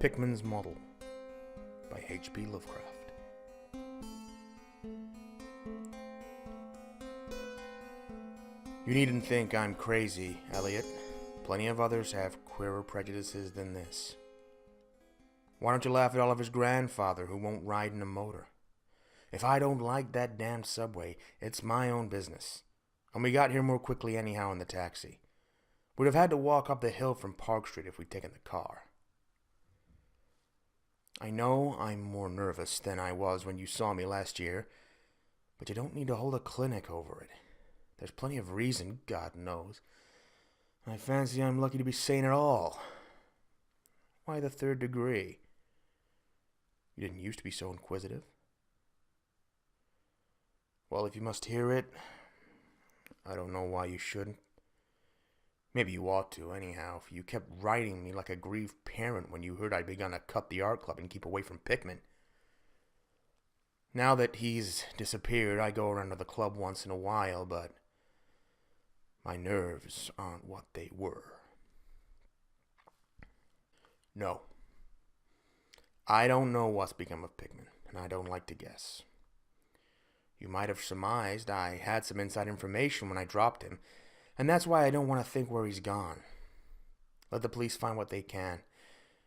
Pickman's Model by H.P. Lovecraft. You needn't think I'm crazy, Elliot. Plenty of others have queerer prejudices than this. Why don't you laugh at Oliver's grandfather who won't ride in a motor? If I don't like that damned subway, it's my own business. And we got here more quickly anyhow in the taxi. We'd have had to walk up the hill from Park Street if we'd taken the car. I know I'm more nervous than I was when you saw me last year, but you don't need to hold a clinic over it. There's plenty of reason, God knows. I fancy I'm lucky to be sane at all. Why the third degree? You didn't used to be so inquisitive. Well, if you must hear it, I don't know why you shouldn't. Maybe you ought to, anyhow, for you kept writing me like a grieved parent when you heard I'd begun to cut the art club and keep away from Pickman. Now that he's disappeared, I go around to the club once in a while, but my nerves aren't what they were. No. I don't know what's become of Pickman, and I don't like to guess. You might have surmised I had some inside information when I dropped him, and that's why I don't want to think where he's gone. Let the police find what they can.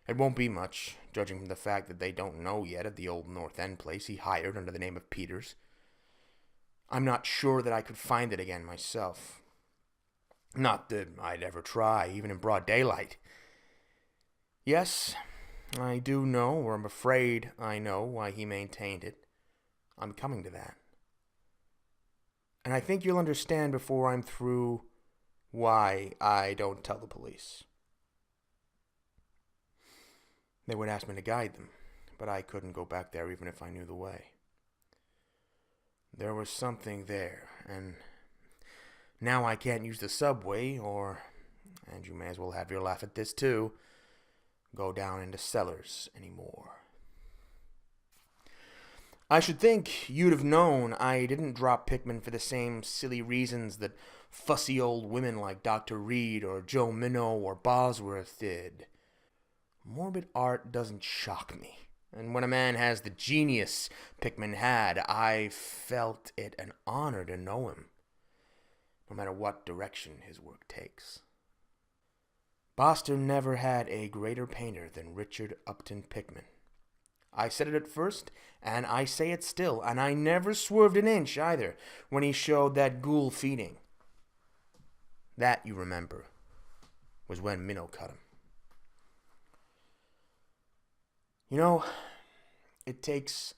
It won't be much, judging from the fact that they don't know yet of the old North End place he hired under the name of Peters. I'm not sure that I could find it again myself. Not that I'd ever try, even in broad daylight. Yes, I do know, or I'm afraid I know, why he maintained it. I'm coming to that. And I think you'll understand before I'm through why I don't tell the police. They would ask me to guide them, but I couldn't go back there even if I knew the way. There was something there, and now I can't use the subway, and you may as well have your laugh at this too, go down into cellars anymore. I should think you'd have known I didn't drop Pickman for the same silly reasons that fussy old women like Dr. Reed or Joe Minnow or Bosworth did. Morbid art doesn't shock me, and when a man has the genius Pickman had, I felt it an honor to know him, no matter what direction his work takes. Boston never had a greater painter than Richard Upton Pickman. I said it at first, and I say it still, and I never swerved an inch either when he showed that ghoul feeding. That, you remember, was when Minnow cut him. You know, it takes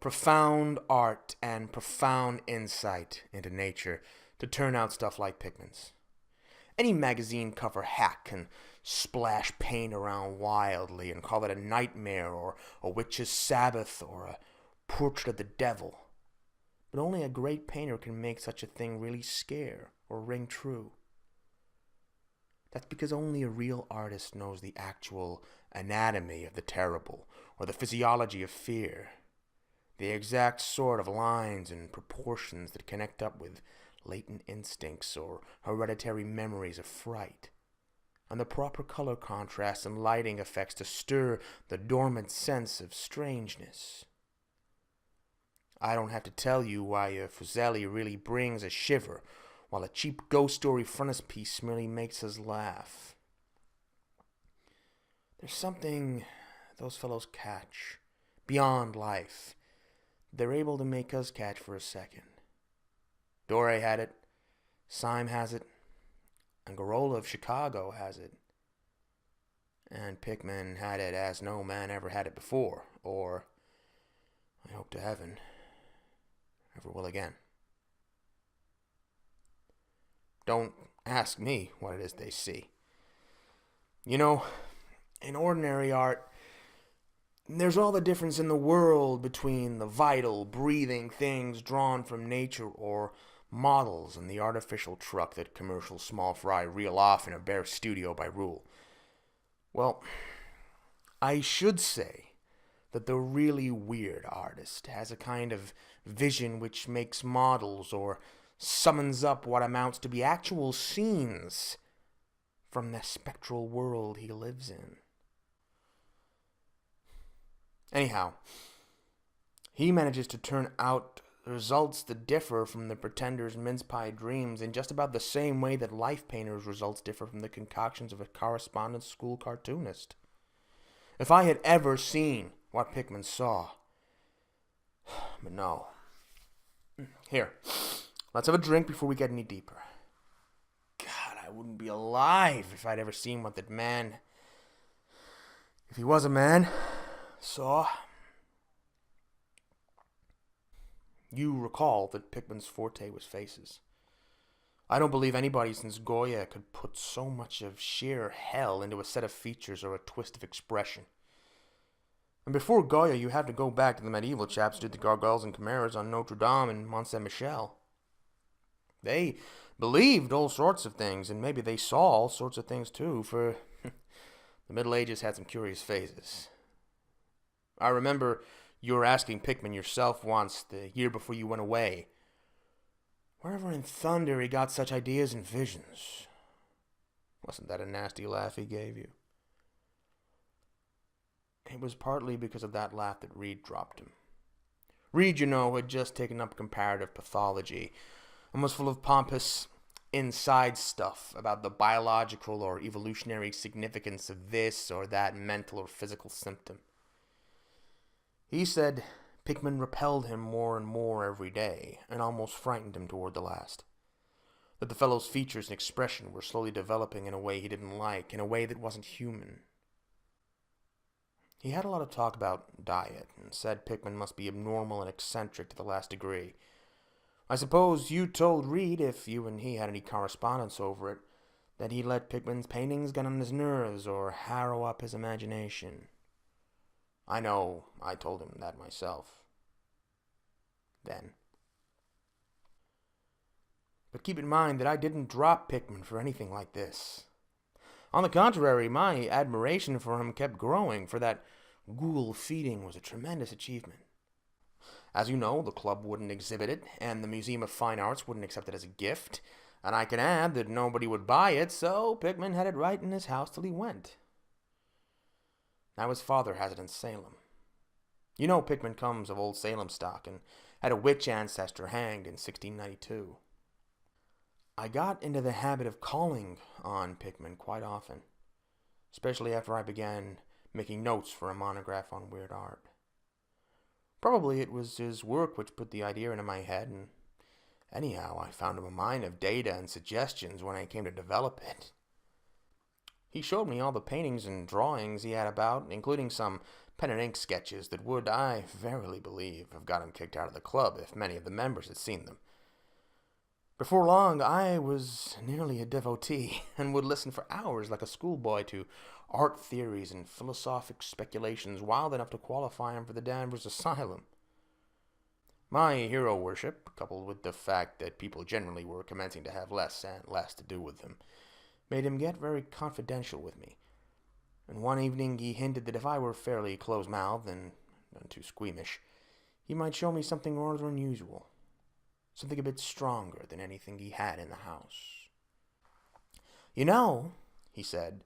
profound art and profound insight into nature to turn out stuff like Pickman's. Any magazine cover hack can splash paint around wildly and call it a nightmare or a witch's sabbath or a portrait of the devil. But only a great painter can make such a thing really scare or ring true. That's because only a real artist knows the actual anatomy of the terrible or the physiology of fear, the exact sort of lines and proportions that connect up with latent instincts or hereditary memories of fright, and the proper color contrast and lighting effects to stir the dormant sense of strangeness. I don't have to tell you why a Fuseli really brings a shiver, while a cheap ghost story frontispiece merely makes us laugh. There's something those fellows catch, beyond life. They're able to make us catch for a second. Doré had it, Syme has it, and Garola of Chicago has it. And Pickman had it as no man ever had it before, or, I hope to heaven, ever will again. Don't ask me what it is they see. You know, in ordinary art, there's all the difference in the world between the vital, breathing things drawn from nature or models and the artificial truck that commercial small fry reel off in a bare studio by rule. Well, I should say that the really weird artist has a kind of vision which makes models or summons up what amounts to be actual scenes from the spectral world he lives in. Anyhow, he manages to turn out results that differ from the pretender's mince-pie dreams in just about the same way that life painter's results differ from the concoctions of a correspondence school cartoonist. If I had ever seen what Pickman saw. But no. Here, let's have a drink before we get any deeper. God, I wouldn't be alive if I'd ever seen what that man, if he was a man, saw. You recall that Pickman's forte was faces. I don't believe anybody since Goya could put so much of sheer hell into a set of features or a twist of expression. And before Goya, you have to go back to the medieval chaps who did the gargoyles and chimeras on Notre Dame and Mont Saint-Michel. They believed all sorts of things, and maybe they saw all sorts of things too, for the Middle Ages had some curious phases. I remember you were asking Pickman yourself once, the year before you went away, wherever in thunder he got such ideas and visions. Wasn't that a nasty laugh he gave you? It was partly because of that laugh that Reed dropped him. Reed, you know, had just taken up comparative pathology and was full of pompous inside stuff about the biological or evolutionary significance of this or that mental or physical symptom. He said Pickman repelled him more and more every day and almost frightened him toward the last. That the fellow's features and expression were slowly developing in a way he didn't like, in a way that wasn't human. He had a lot of talk about diet and said Pickman must be abnormal and eccentric to the last degree. I suppose you told Reed, if you and he had any correspondence over it, that he let Pickman's paintings get on his nerves or harrow up his imagination. I know I told him that myself. Then. But keep in mind that I didn't drop Pickman for anything like this. On the contrary, my admiration for him kept growing, for that ghoul feeding was a tremendous achievement. As you know, the club wouldn't exhibit it, and the Museum of Fine Arts wouldn't accept it as a gift, and I can add that nobody would buy it, so Pickman had it right in his house till he went. Now his father has it in Salem. You know Pickman comes of old Salem stock, and had a witch ancestor hanged in 1692. I got into the habit of calling on Pickman quite often, especially after I began making notes for a monograph on weird art. Probably it was his work which put the idea into my head, and anyhow, I found him a mine of data and suggestions when I came to develop it. He showed me all the paintings and drawings he had about, including some pen and ink sketches that would, I verily believe, have got him kicked out of the club if many of the members had seen them. Before long, I was nearly a devotee, and would listen for hours like a schoolboy to art theories and philosophic speculations wild enough to qualify him for the Danvers Asylum. My hero worship, coupled with the fact that people generally were commencing to have less and less to do with him, made him get very confidential with me. And one evening he hinted that if I were fairly close-mouthed and none too squeamish, he might show me something rather unusual. Something a bit stronger than anything he had in the house. You know, he said,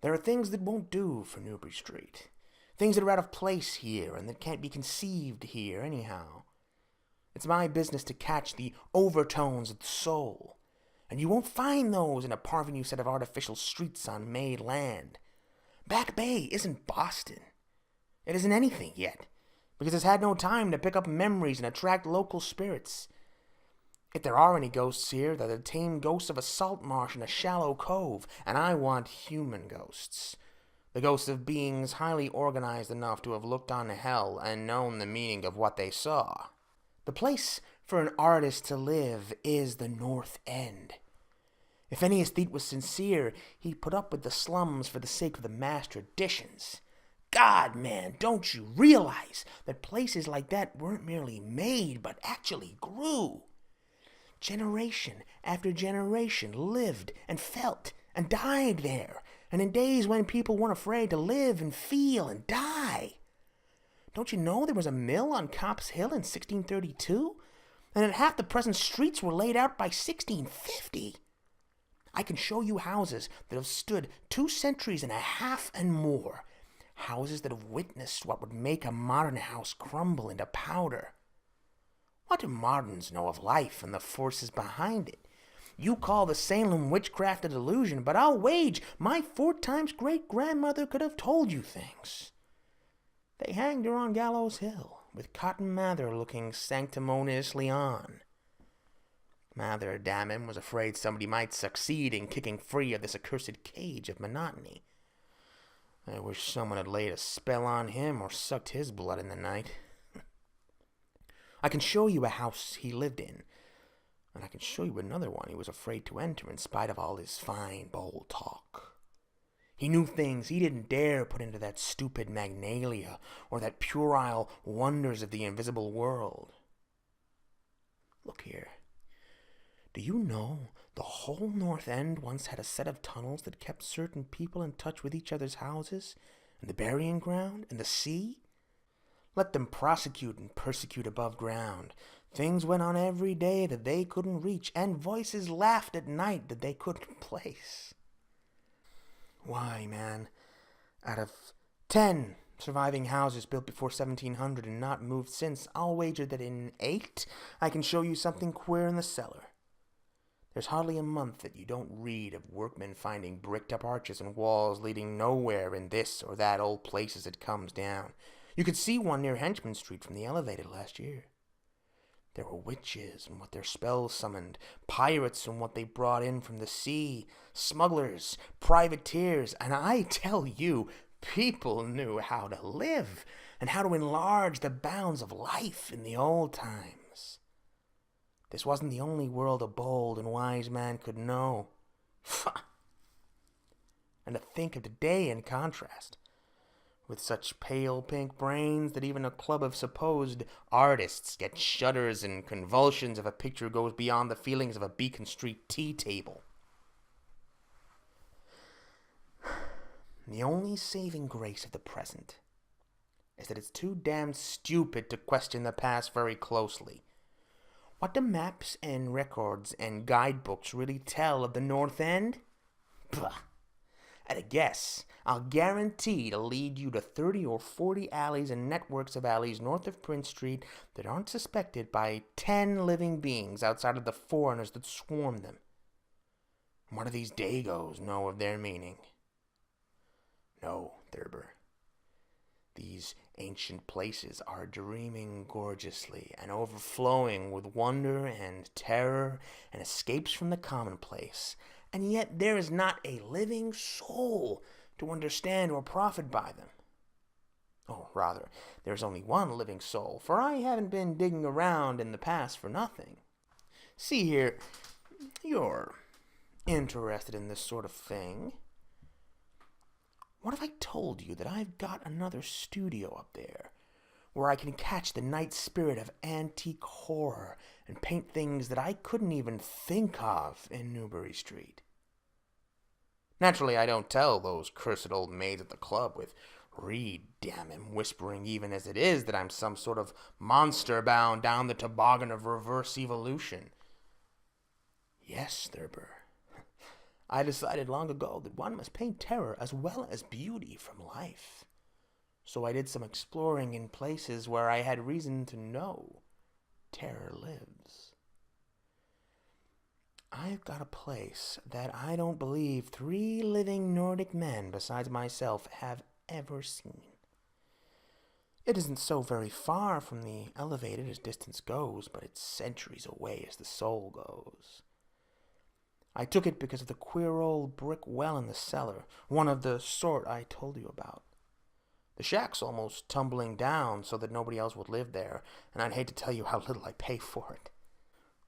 there are things that won't do for Newbury Street. Things that are out of place here and that can't be conceived here anyhow. It's my business to catch the overtones of the soul, and you won't find those in a parvenu set of artificial streets on made land. Back Bay isn't Boston. It isn't anything yet, because it's had no time to pick up memories and attract local spirits. If there are any ghosts here, they're the tame ghosts of a salt marsh in a shallow cove, and I want human ghosts. The ghosts of beings highly organized enough to have looked on hell and known the meaning of what they saw. The place for an artist to live is the North End. If any aesthete was sincere, he'd put up with the slums for the sake of the mass traditions. God, man, don't you realize that places like that weren't merely made, but actually grew? Generation after generation lived and felt and died there, and in days when people weren't afraid to live and feel and die. Don't you know there was a mill on Copp's Hill in 1632? And that half the present streets were laid out by 1650? I can show you houses that have stood 2 centuries and a half and more. Houses that have witnessed what would make a modern house crumble into powder. What do moderns know of life and the forces behind it? You call the Salem witchcraft a delusion, but I'll wage my 4 times great-grandmother could have told you things. They hanged her on Gallows Hill, with Cotton Mather looking sanctimoniously on. Mather, damn him, was afraid somebody might succeed in kicking free of this accursed cage of monotony. I wish someone had laid a spell on him or sucked his blood in the night. I can show you a house he lived in, and I can show you another one he was afraid to enter in spite of all his fine, bold talk. He knew things he didn't dare put into that stupid Magnalia or that puerile wonders of the invisible world. Look here. Do you know the whole North End once had a set of tunnels that kept certain people in touch with each other's houses, and the burying ground, and the sea? Let them prosecute and persecute above ground. Things went on every day that they couldn't reach, and voices laughed at night that they couldn't place. Why, man, out of 10 surviving houses built before 1700 and not moved since, I'll wager that in 8 I can show you something queer in the cellar. There's hardly a month that you don't read of workmen finding bricked-up arches and walls leading nowhere in this or that old place as it comes down. You could see one near Henchman Street from the elevated last year. There were witches and what their spells summoned, pirates and what they brought in from the sea, smugglers, privateers, and I tell you, people knew how to live and how to enlarge the bounds of life in the old times. This wasn't the only world a bold and wise man could know. And to think of today in contrast, with such pale pink brains that even a club of supposed artists get shudders and convulsions if a picture goes beyond the feelings of a Beacon Street tea table. The only saving grace of the present is that it's too damned stupid to question the past very closely. What do maps and records and guidebooks really tell of the North End? Bah! At a guess, I'll guarantee to lead you to 30 or 40 alleys and networks of alleys north of Prince Street that aren't suspected by 10 living beings outside of the foreigners that swarm them. And what do these Dagos know of their meaning? No, Thurber. These ancient places are dreaming gorgeously and overflowing with wonder and terror and escapes from the commonplace, and yet there is not a living soul to understand or profit by them. Oh, rather, there's only one living soul, for I haven't been digging around in the past for nothing. See here, you're interested in this sort of thing. What if I told you that I've got another studio up there, where I can catch the night spirit of antique horror and paint things that I couldn't even think of in Newbury Street? Naturally, I don't tell those cursed old maids at the club with Reed, damn him, whispering even as it is that I'm some sort of monster bound down the toboggan of reverse evolution. Yes, Thurber. I decided long ago that one must paint terror as well as beauty from life. So I did some exploring in places where I had reason to know terror lives. I've got a place that I don't believe 3 living Nordic men besides myself have ever seen. It isn't so very far from the elevated as distance goes, but it's centuries away as the soul goes. I took it because of the queer old brick well in the cellar, one of the sort I told you about. The shack's almost tumbling down so that nobody else would live there, and I'd hate to tell you how little I pay for it.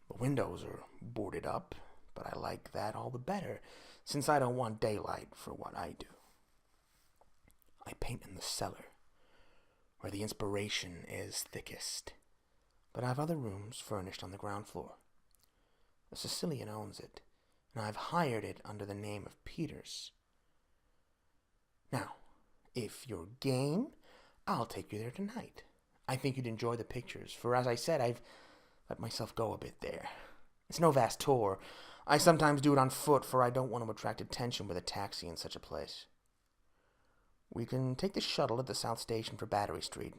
The windows are boarded up, but I like that all the better, since I don't want daylight for what I do. I paint in the cellar, where the inspiration is thickest, but I have other rooms furnished on the ground floor. A Sicilian owns it, and I've hired it under the name of Peters. Now, if you're game, I'll take you there tonight. I think you'd enjoy the pictures, for as I said, I've let myself go a bit there. It's no vast tour. I sometimes do it on foot, for I don't want to attract attention with a taxi in such a place. We can take the shuttle at the South Station for Battery Street,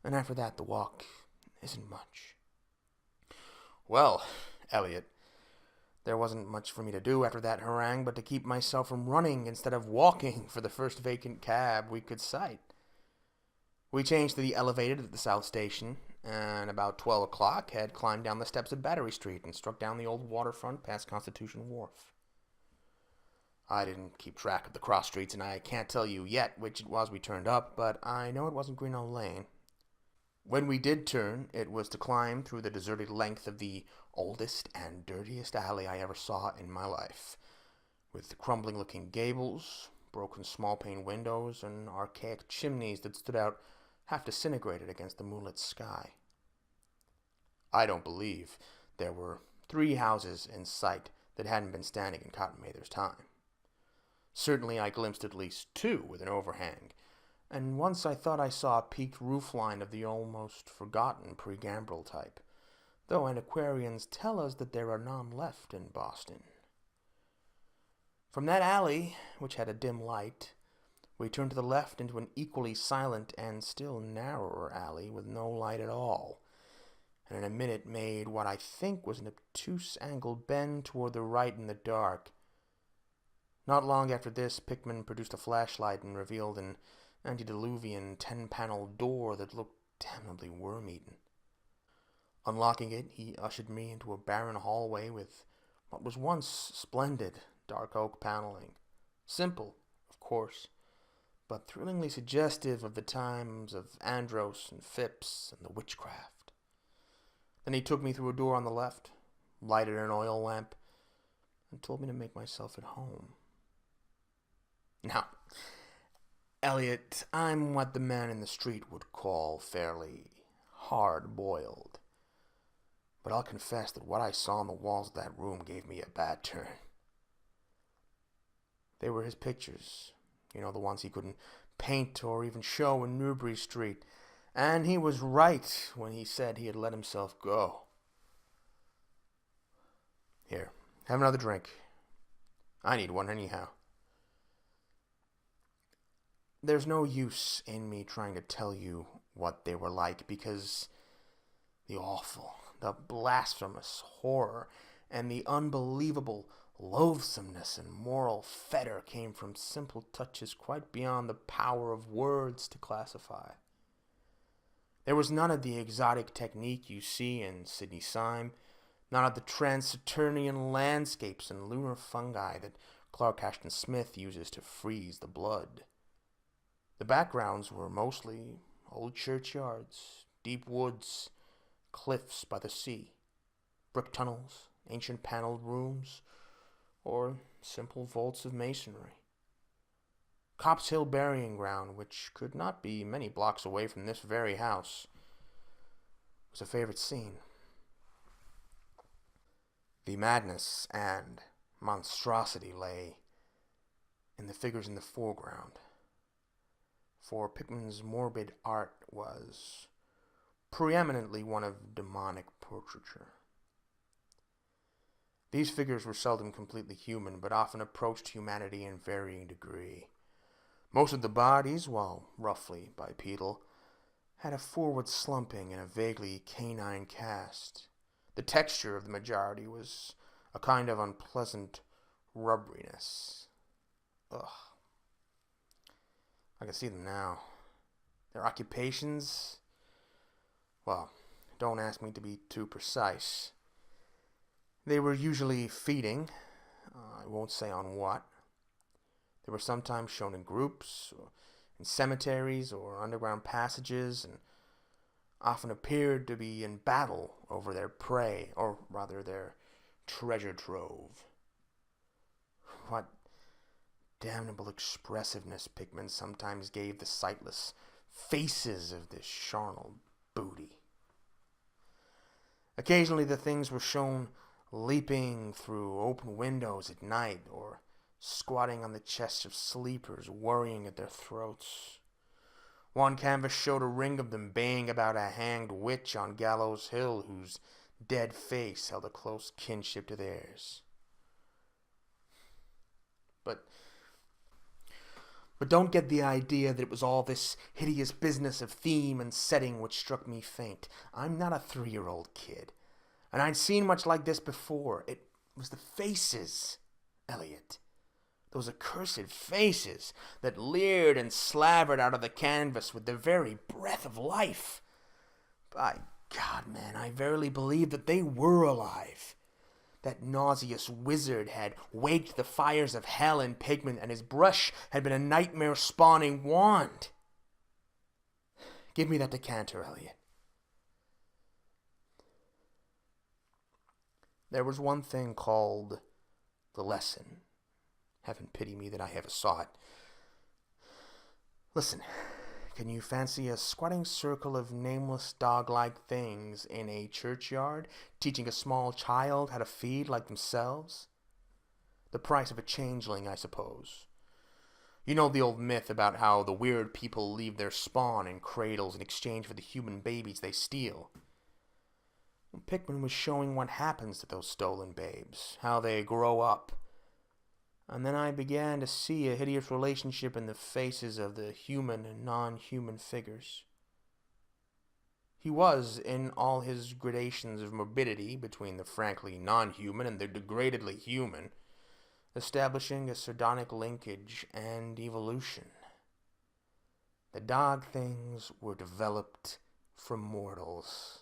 and after that the walk isn't much. Well, Elliot, there wasn't much for me to do after that harangue but to keep myself from running instead of walking for the first vacant cab we could sight. We changed to the elevated at the South Station, and about 12 o'clock had climbed down the steps of Battery Street and struck down the old waterfront past Constitution Wharf. I didn't keep track of the cross streets, and I can't tell you yet which it was we turned up, but I know it wasn't Greenough Lane. When we did turn, it was to climb through the deserted length of the oldest and dirtiest alley I ever saw in my life, with crumbling-looking gables, broken small-pane windows, and archaic chimneys that stood out half disintegrated against the moonlit sky. I don't believe there were 3 houses in sight that hadn't been standing in Cotton Mather's time. Certainly I glimpsed at least 2 with an overhang, and once I thought I saw a peaked roofline of the almost forgotten pre-gambrel type, though antiquarians tell us that there are none left in Boston. From that alley, which had a dim light, we turned to the left into an equally silent and still narrower alley with no light at all, and in a minute made what I think was an obtuse angled bend toward the right in the dark. Not long after this, Pickman produced a flashlight and revealed an antediluvian 10-paneled door that looked damnably worm-eaten. Unlocking it, he ushered me into a barren hallway with what was once splendid dark oak paneling. Simple, of course, but thrillingly suggestive of the times of Andros and Phipps and the witchcraft. Then he took me through a door on the left, lighted an oil lamp, and told me to make myself at home. Now, Elliot, I'm what the man in the street would call fairly hard-boiled. But I'll confess that what I saw on the walls of that room gave me a bad turn. They were his pictures, the ones he couldn't paint or even show in Newbury Street, and he was right when he said he had let himself go. Here, have another drink. I need one anyhow. There's no use in me trying to tell you what they were like, because the awful, the blasphemous horror, and the unbelievable loathsomeness and moral fetor came from simple touches quite beyond the power of words to classify. There was none of the exotic technique you see in Sidney Syme, none of the trans-Saturnian landscapes and lunar fungi that Clark Ashton Smith uses to freeze the blood. The backgrounds were mostly old churchyards, deep woods, cliffs by the sea, brick tunnels, ancient paneled rooms, or simple vaults of masonry. Copp's Hill Burying Ground, which could not be many blocks away from this very house, was a favorite scene. The madness and monstrosity lay in the figures in the foreground, for Pickman's morbid art was preeminently one of demonic portraiture. These figures were seldom completely human, but often approached humanity in varying degree. Most of the bodies, while roughly bipedal, had a forward slumping and a vaguely canine cast. The texture of the majority was a kind of unpleasant rubberiness. Ugh. I can see them now. Their occupations? Well, don't ask me to be too precise. They were usually feeding. I won't say on what. They were sometimes shown in groups, or in cemeteries, or underground passages, and often appeared to be in battle over their prey, or rather their treasure trove. What damnable expressiveness Pickman sometimes gave the sightless faces of this charnel booty. Occasionally the things were shown leaping through open windows at night, or squatting on the chests of sleepers, worrying at their throats. One canvas showed a ring of them baying about a hanged witch on Gallows Hill, whose dead face held a close kinship to theirs. But But don't get the idea that it was all this hideous business of theme and setting which struck me faint. I'm not a 3-year-old kid, and I'd seen much like this before. It was the faces, Elliot. Those accursed faces that leered and slavered out of the canvas with the very breath of life. By God, man, I verily believe that they were alive. That nauseous wizard had waked the fires of hell in Pickman, and his brush had been a nightmare-spawning wand. Give me that decanter, Elliot. There was one thing called the lesson. Heaven pity me that I ever saw it. Listen, can you fancy a squatting circle of nameless dog-like things in a churchyard, teaching a small child how to feed like themselves? The price of a changeling, I suppose. You know the old myth about how the weird people leave their spawn in cradles in exchange for the human babies they steal. Pickman was showing what happens to those stolen babes, how they grow up. And then I began to see a hideous relationship in the faces of the human and non-human figures. He was, in all his gradations of morbidity between the frankly non-human and the degradedly human, establishing a sardonic linkage and evolution. The dog things were developed from mortals.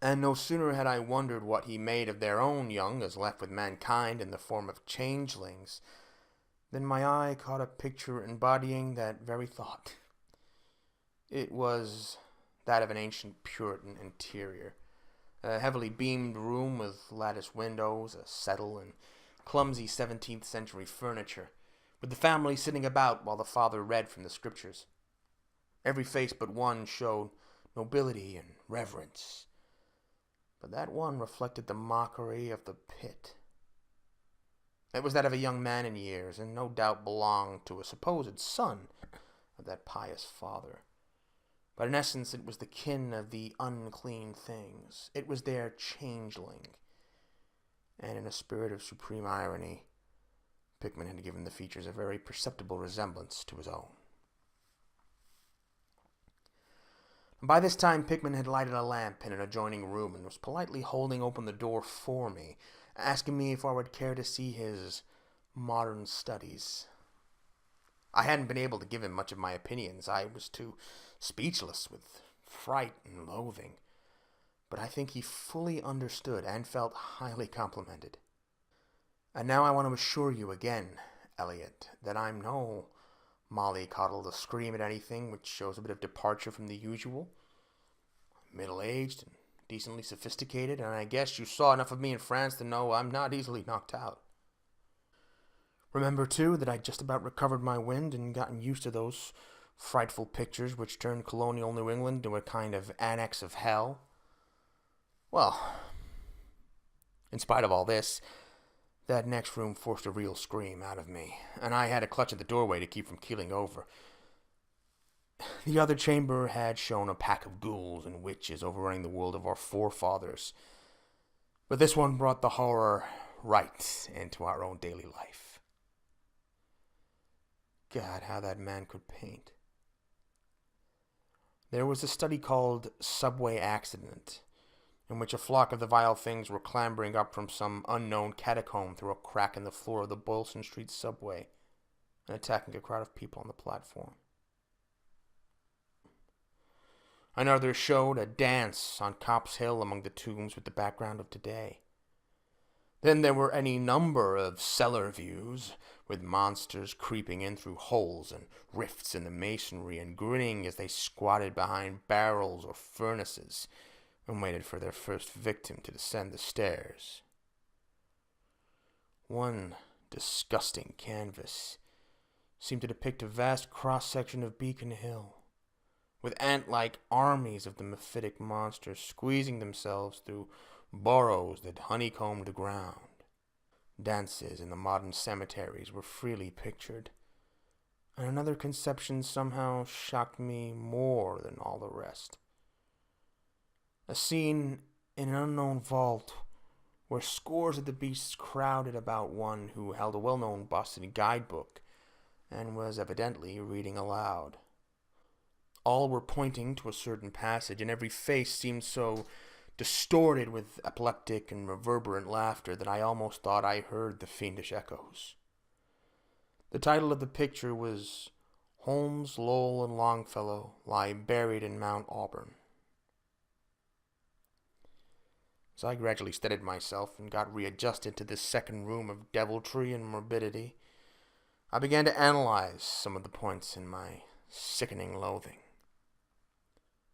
And no sooner had I wondered what he made of their own young as left with mankind in the form of changelings, than my eye caught a picture embodying that very thought. It was that of an ancient Puritan interior, a heavily beamed room with lattice windows, a settle, and clumsy 17th century furniture, with the family sitting about while the father read from the scriptures. Every face but one showed nobility and reverence, but that one reflected the mockery of the pit. It was that of a young man in years, and no doubt belonged to a supposed son of that pious father. But in essence it was the kin of the unclean things. It was their changeling. And in a spirit of supreme irony, Pickman had given the features a very perceptible resemblance to his own. By this time, Pickman had lighted a lamp in an adjoining room and was politely holding open the door for me, asking me if I would care to see his modern studies. I hadn't been able to give him much of my opinions. I was too speechless with fright and loathing. But I think he fully understood and felt highly complimented. And now I want to assure you again, Elliot, that I'm no mollycoddle to scream at anything which shows a bit of departure from the usual. I'm middle-aged and decently sophisticated, and I guess you saw enough of me in France to know I'm not easily knocked out. Remember, too, that I'd just about recovered my wind and gotten used to those frightful pictures which turned colonial New England into a kind of annex of hell. Well, in spite of all this, that next room forced a real scream out of me, and I had to clutch at the doorway to keep from keeling over. The other chamber had shown a pack of ghouls and witches overrunning the world of our forefathers, but this one brought the horror right into our own daily life. God, how that man could paint. There was a study called Subway Accident, in which a flock of the vile things were clambering up from some unknown catacomb through a crack in the floor of the Boylston Street subway and attacking a crowd of people on the platform. Another showed a dance on Copp's Hill among the tombs with the background of today. Then there were any number of cellar views, with monsters creeping in through holes and rifts in the masonry and grinning as they squatted behind barrels or furnaces and waited for their first victim to descend the stairs. One disgusting canvas seemed to depict a vast cross-section of Beacon Hill, with ant-like armies of the mephitic monsters squeezing themselves through burrows that honeycombed the ground. Dances in the modern cemeteries were freely pictured, and another conception somehow shocked me more than all the rest. A scene in an unknown vault where scores of the beasts crowded about one who held a well-known Boston guidebook and was evidently reading aloud. All were pointing to a certain passage, and every face seemed so distorted with epileptic and reverberant laughter that I almost thought I heard the fiendish echoes. The title of the picture was Holmes, Lowell, and Longfellow Lie Buried in Mount Auburn. As I gradually steadied myself and got readjusted to this second room of deviltry and morbidity, I began to analyze some of the points in my sickening loathing.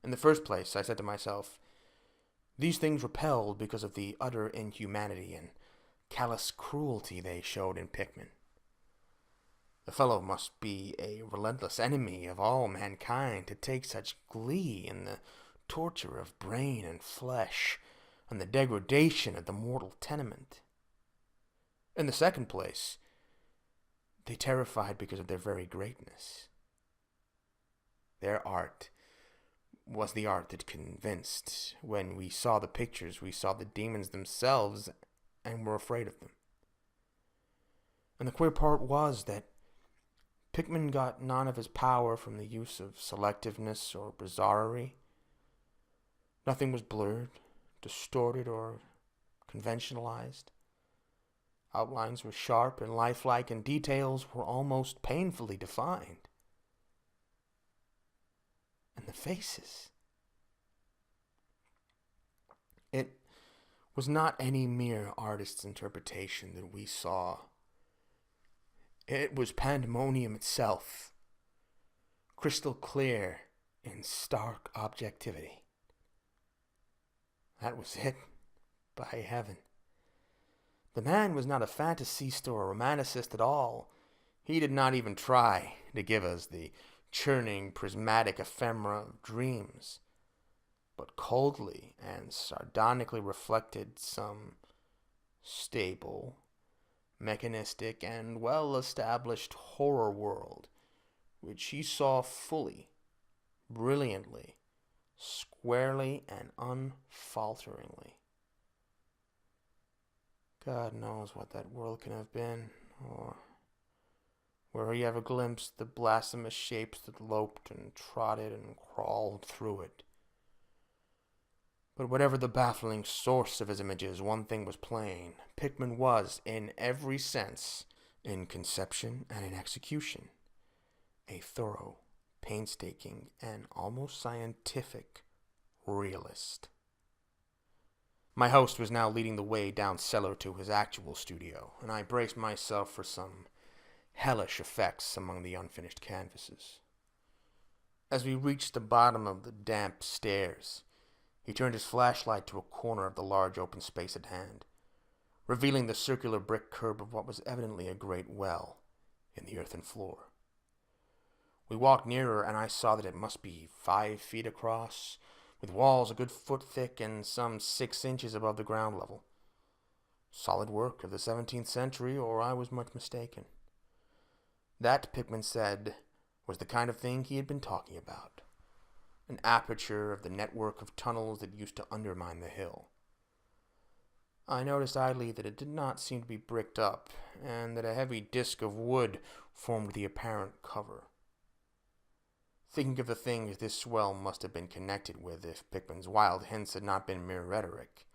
In the first place, I said to myself, these things repelled because of the utter inhumanity and callous cruelty they showed in Pickman. The fellow must be a relentless enemy of all mankind to take such glee in the torture of brain and flesh and the degradation of the mortal tenement. In the second place, they terrified because of their very greatness. Their art was the art that convinced. When we saw the pictures, we saw the demons themselves and were afraid of them. And the queer part was that Pickman got none of his power from the use of selectiveness or bizarrerie. Nothing was blurred, distorted, or conventionalized. Outlines were sharp and lifelike, and details were almost painfully defined. And the faces. It was not any mere artist's interpretation that we saw. It was pandemonium itself, crystal clear in stark objectivity. That was it, by heaven. The man was not a fantasist or a romanticist at all. He did not even try to give us the churning, prismatic ephemera of dreams, but coldly and sardonically reflected some stable, mechanistic, and well-established horror world, which he saw fully, brilliantly, squarely, and unfalteringly. God knows what that world can have been, or where he ever glimpsed the blasphemous shapes that loped and trotted and crawled through it. But whatever the baffling source of his images, one thing was plain. Pickman was, in every sense, in conception and in execution, a thorough, painstaking, and almost scientific realist. My host was now leading the way down cellar to his actual studio, and I braced myself for some hellish effects among the unfinished canvases. As we reached the bottom of the damp stairs, he turned his flashlight to a corner of the large open space at hand, revealing the circular brick curb of what was evidently a great well in the earthen floor. We walked nearer, and I saw that it must be 5 feet across, with walls a good foot thick and some 6 inches above the ground level. Solid work of the 17th century, or I was much mistaken. That, Pickman said, was the kind of thing he had been talking about. An aperture of the network of tunnels that used to undermine the hill. I noticed idly that it did not seem to be bricked up, and that a heavy disc of wood formed the apparent cover. Thinking of the things this well must have been connected with if Pickman's wild hints had not been mere rhetoric,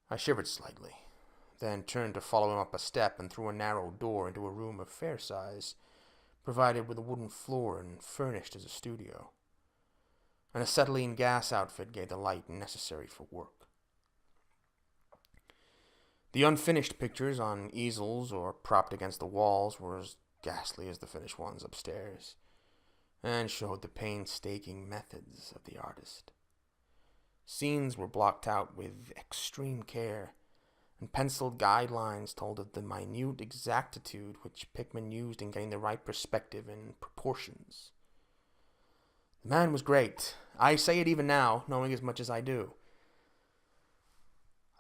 I shivered slightly, then turned to follow him up a step and through a narrow door into a room of fair size, provided with a wooden floor and furnished as a studio. An acetylene gas outfit gave the light necessary for work. The unfinished pictures on easels or propped against the walls were as ghastly as the finished ones upstairs, and showed the painstaking methods of the artist. Scenes were blocked out with extreme care, and penciled guidelines told of the minute exactitude which Pickman used in getting the right perspective and proportions. The man was great. I say it even now, knowing as much as I do.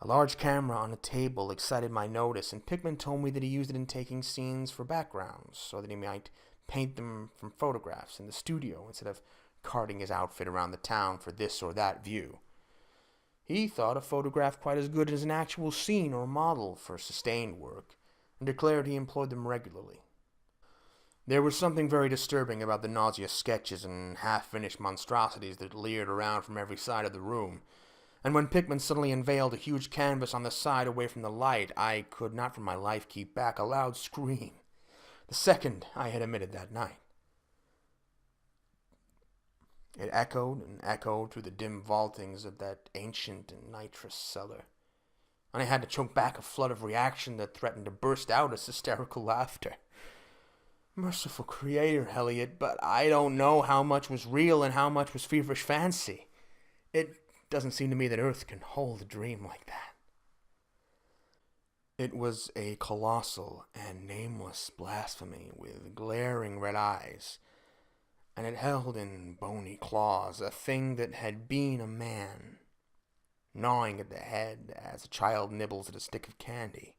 A large camera on a table excited my notice, and Pickman told me that he used it in taking scenes for backgrounds, so that he might paint them from photographs in the studio instead of carting his outfit around the town for this or that view. He thought a photograph quite as good as an actual scene or model for sustained work, and declared he employed them regularly. There was something very disturbing about the nauseous sketches and half-finished monstrosities that leered around from every side of the room, and when Pickman suddenly unveiled a huge canvas on the side away from the light, I could not for my life keep back a loud scream, the second I had emitted that night. It echoed and echoed through the dim vaultings of that ancient and nitrous cellar, and I had to choke back a flood of reaction that threatened to burst out as hysterical laughter. Merciful Creator, Elliot, but I don't know how much was real and how much was feverish fancy. It doesn't seem to me that Earth can hold a dream like that. It was a colossal and nameless blasphemy with glaring red eyes, and it held in bony claws a thing that had been a man, gnawing at the head as a child nibbles at a stick of candy.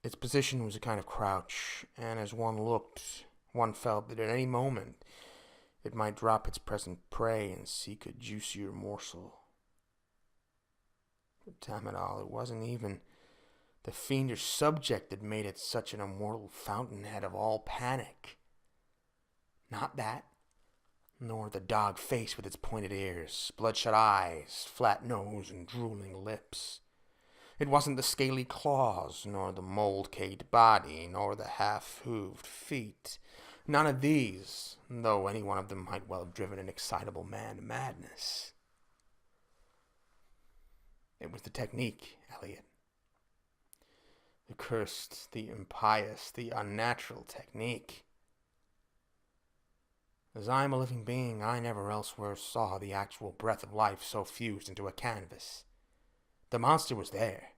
Its position was a kind of crouch, and as one looked, one felt that at any moment it might drop its present prey and seek a juicier morsel. But damn it all, it wasn't even the fiendish subject that made it such an immortal fountainhead of all panic. Not that, nor the dog face with its pointed ears, bloodshot eyes, flat nose, and drooling lips. It wasn't the scaly claws, nor the mold-caked body, nor the half-hooved feet. None of these, though any one of them might well have driven an excitable man to madness. It was the technique, Elliot. The cursed, the impious, the unnatural technique. As I am a living being, I never elsewhere saw the actual breath of life so fused into a canvas. The monster was there.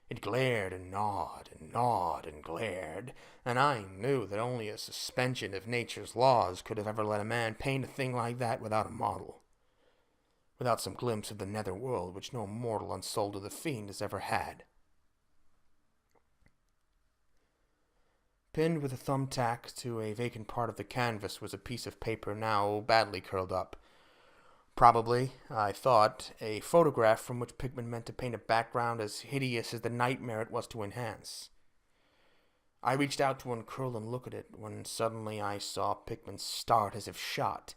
It glared and gnawed and gnawed and glared, and I knew that only a suspension of nature's laws could have ever let a man paint a thing like that without a model, without some glimpse of the nether world which no mortal unsouled to the fiend has ever had. Pinned with a thumbtack to a vacant part of the canvas was a piece of paper now badly curled up. Probably, I thought, a photograph from which Pickman meant to paint a background as hideous as the nightmare it was to enhance. I reached out to uncurl and look at it, when suddenly I saw Pickman start as if shot.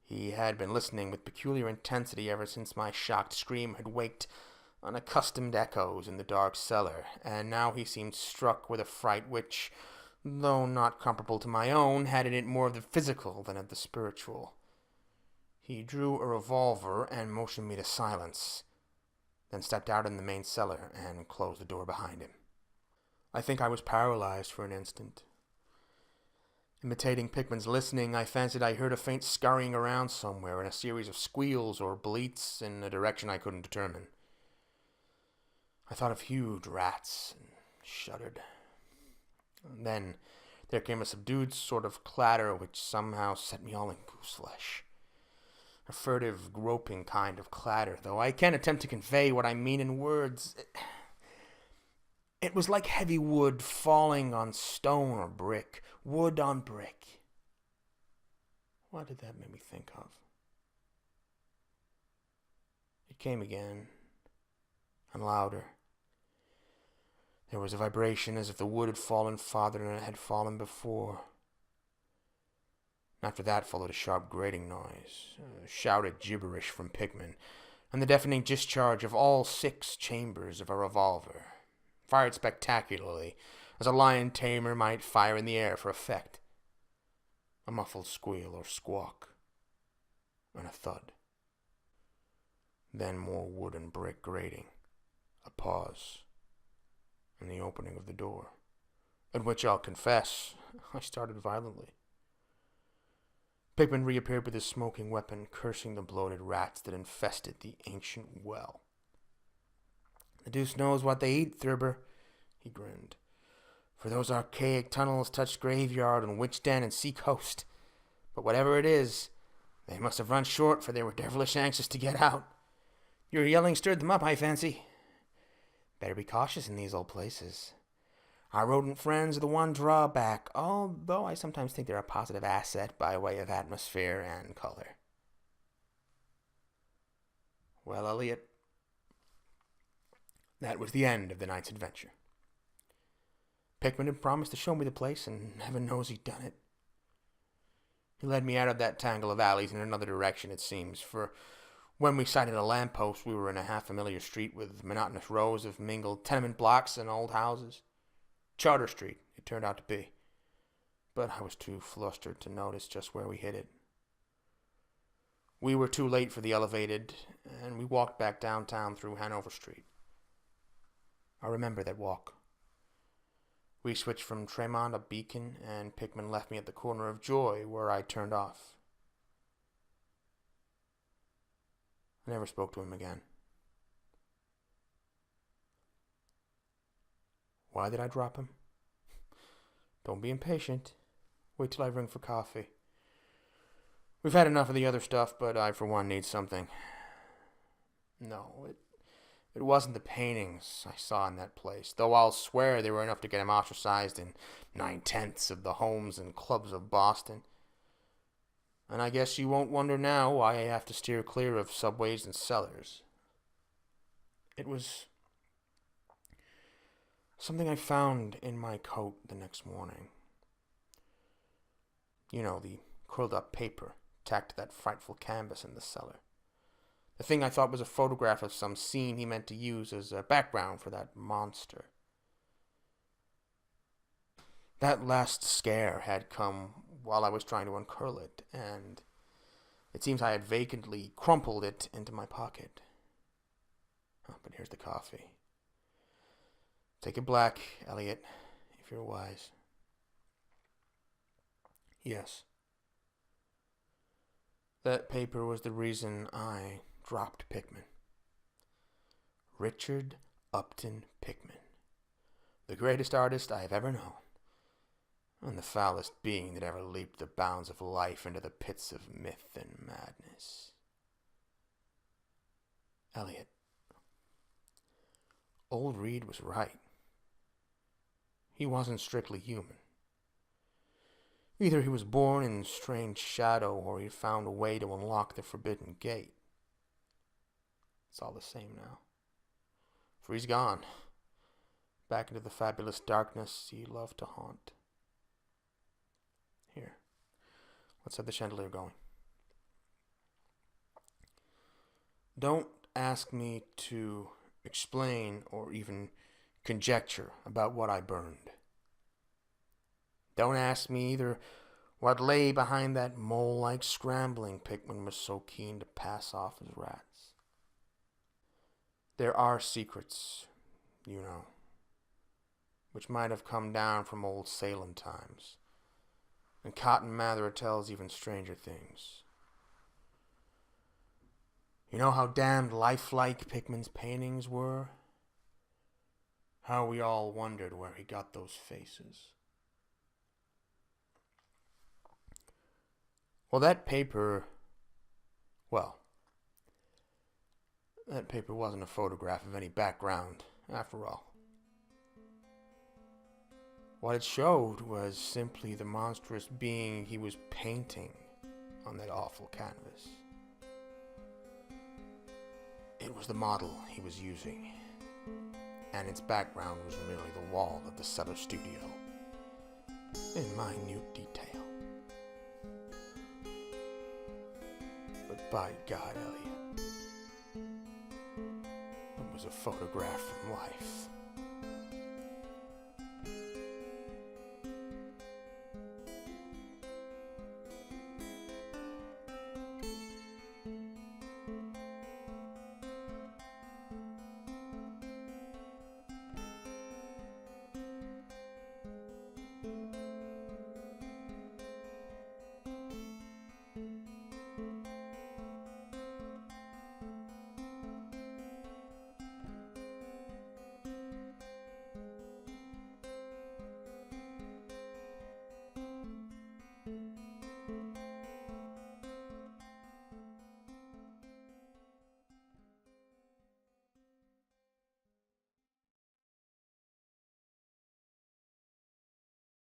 He had been listening with peculiar intensity ever since my shocked scream had waked unaccustomed echoes in the dark cellar, and now he seemed struck with a fright which, though not comparable to my own, had in it more of the physical than of the spiritual. He drew a revolver and motioned me to silence, then stepped out in the main cellar and closed the door behind him. I think I was paralyzed for an instant. Imitating Pickman's listening, I fancied I heard a faint scurrying around somewhere and a series of squeals or bleats in a direction I couldn't determine. I thought of huge rats and shuddered. And then there came a subdued sort of clatter which somehow set me all in gooseflesh. A furtive, groping kind of clatter, though I can't attempt to convey what I mean in words. It was like heavy wood falling on stone or brick, wood on brick. What did that make me think of? It came again, and louder. There was a vibration as if the wood had fallen farther than it had fallen before. After that followed a sharp grating noise, shouted gibberish from Pickman, and the deafening discharge of all 6 chambers of a revolver, fired spectacularly, as a lion tamer might fire in the air for effect. A muffled squeal or squawk, and a thud. Then more wood and brick grating, a pause, and the opening of the door, at which I'll confess I started violently. Pickman reappeared with his smoking weapon, cursing the bloated rats that infested the ancient well. "The deuce knows what they eat, Thurber," he grinned, "for those archaic tunnels touch graveyard and witch den and sea coast. But whatever it is, they must have run short, for they were devilish anxious to get out. Your yelling stirred them up, I fancy. Better be cautious in these old places. Our rodent friends are the one drawback, although I sometimes think they're a positive asset by way of atmosphere and color." Well, Elliot, that was the end of the night's adventure. Pickman had promised to show me the place, and heaven knows he'd done it. He led me out of that tangle of alleys in another direction, it seems, for when we sighted a lamppost, we were in a half-familiar street with monotonous rows of mingled tenement blocks and old houses. Charter Street, it turned out to be. But I was too flustered to notice just where we hit it. We were too late for the elevated, and we walked back downtown through Hanover Street. I remember that walk. We switched from Tremont to Beacon, and Pickman left me at the corner of Joy, where I turned off. I never spoke to him again. Why did I drop him? Don't be impatient. Wait till I ring for coffee. We've had enough of the other stuff, but I, for one, need something. No, it wasn't the paintings I saw in that place, though I'll swear they were enough to get him ostracized in 9/10 of the homes and clubs of Boston. And I guess you won't wonder now why I have to steer clear of subways and cellars. It was something I found in my coat the next morning. You know, the curled up paper tacked to that frightful canvas in the cellar. The thing I thought was a photograph of some scene he meant to use as a background for that monster. That last scare had come while I was trying to uncurl it, and it seems I had vacantly crumpled it into my pocket. Oh, but here's the coffee. Take it black, Elliot, if you're wise. Yes. That paper was the reason I dropped Pickman. Richard Upton Pickman. The greatest artist I have ever known. And the foulest being that ever leaped the bounds of life into the pits of myth and madness. Elliot. Old Reed was right. He wasn't strictly human. Either he was born in strange shadow, or he found a way to unlock the forbidden gate. It's all the same now. For he's gone, back into the fabulous darkness he loved to haunt. Here, let's have the chandelier going. Don't ask me to explain or even conjecture about what I burned. Don't ask me either what lay behind that mole-like scrambling Pickman was so keen to pass off as rats. There are secrets, you know, which might have come down from old Salem times. And Cotton Mather tells even stranger things. You know how damned lifelike Pickman's paintings were? How we all wondered where he got those faces. Well, that paper wasn't a photograph of any background, after all. What it showed was simply the monstrous being he was painting on that awful canvas. It was the model he was using, and its background was merely the wall of the cellar studio, in minute detail. But by God, Elliot, it was a photograph from life.